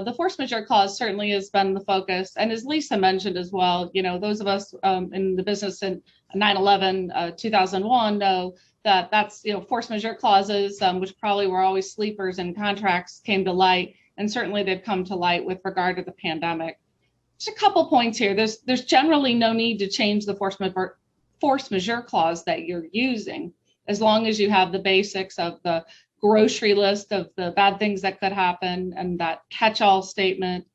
The force majeure clause certainly has been the focus, and as Lisa mentioned as well, those of us in the business in 9/11, 2001 know that that's force majeure clauses, which probably were always sleepers in contracts, came to light, and certainly they've come to light with regard to the pandemic. Just a couple points here. There's generally no need to change the force majeure clause that you're using, as long as you have the basics of the grocery list of the bad things that could happen and that catch-all statement,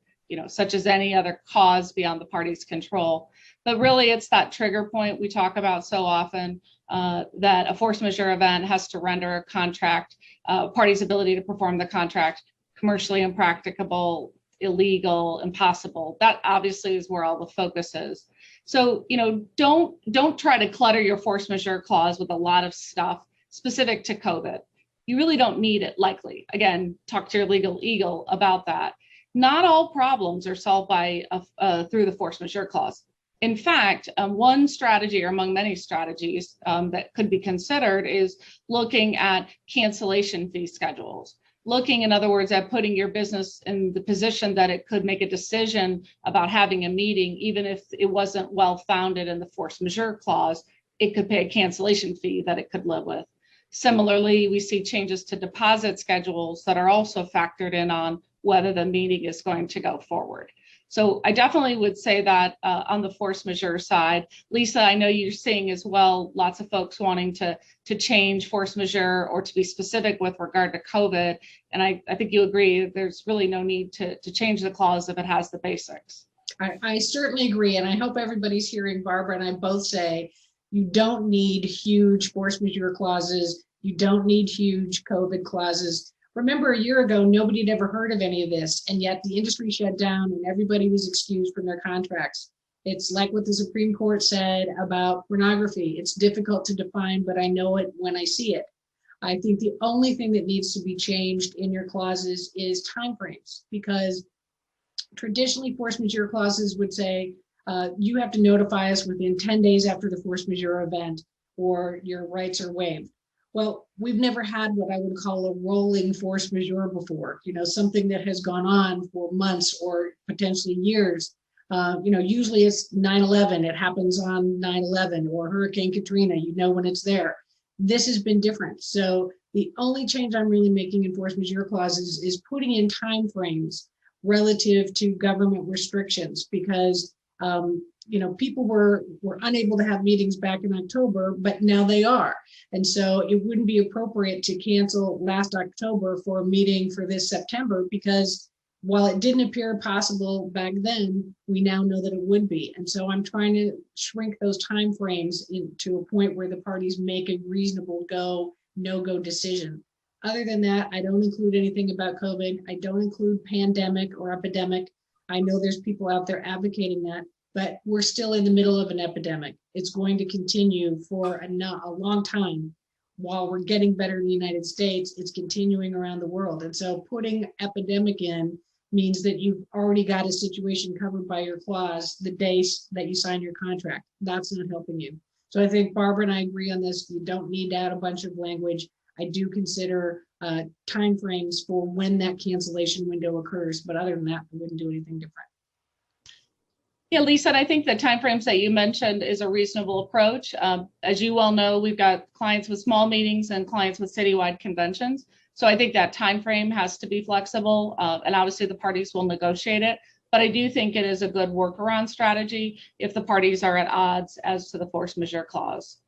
such as any other cause beyond the party's control. But really, it's that trigger point we talk about so often, that a force majeure event has to render a contract, party's ability to perform the contract commercially impracticable, illegal, impossible. That obviously is where all the focus is. So, don't try to clutter your force majeure clause with a lot of stuff specific to COVID. You really don't need it, likely. Again, talk to your legal eagle about that. Not all problems are solved by through the force majeure clause. In fact, one strategy, or among many strategies that could be considered, is looking at cancellation fee schedules. Looking, in other words, at putting your business in the position that it could make a decision about having a meeting, even if it wasn't well founded in the force majeure clause, it could pay a cancellation fee that it could live with. Similarly, we see changes to deposit schedules that are also factored in on whether the meeting is going to go forward. So I definitely would say that on the force majeure side. Lisa, I know you're seeing as well lots of folks wanting to change force majeure or to be specific with regard to COVID. And I think you agree there's really no need to change the clause if it has the basics. I certainly agree. And I hope everybody's hearing Barbara and I both say, you don't need huge force majeure clauses. You don't need huge COVID clauses. Remember, a year ago, nobody had ever heard of any of this, and yet the industry shut down and everybody was excused from their contracts. It's like what the Supreme Court said about pornography. It's difficult to define, but I know it when I see it. I think the only thing that needs to be changed in your clauses is timeframes, because traditionally force majeure clauses would say, you have to notify us within 10 days after the force majeure event, or your rights are waived. Well, we've never had what I would call a rolling force majeure before, something that has gone on for months or potentially years. Usually it's 9/11, it happens on 9/11, or Hurricane Katrina, when it's there. This has been different. So the only change I'm really making in force majeure clauses is putting in timeframes relative to government restrictions, because people were unable to have meetings back in October, but now they are. And so it wouldn't be appropriate to cancel last October for a meeting for this September, because while it didn't appear possible back then, we now know that it would be. And so I'm trying to shrink those timeframes to a point where the parties make a reasonable go, no-go decision. Other than that, I don't include anything about COVID. I don't include pandemic or epidemic. I know there's people out there advocating that, but we're still in the middle of an epidemic. It's going to continue for a long time. While we're getting better in the United States, it's continuing around the world. And so putting epidemic in means that you've already got a situation covered by your clause the day that you sign your contract. That's not helping you. So I think Barbara and I agree on this. You don't need to add a bunch of language. I do consider timeframes for when that cancellation window occurs, but other than that, I wouldn't do anything different. Yeah, Lisa, and I think the timeframes that you mentioned is a reasonable approach. As you well know, we've got clients with small meetings and clients with citywide conventions. So I think that timeframe has to be flexible, and obviously the parties will negotiate it. But I do think it is a good workaround strategy if the parties are at odds as to the force majeure clause.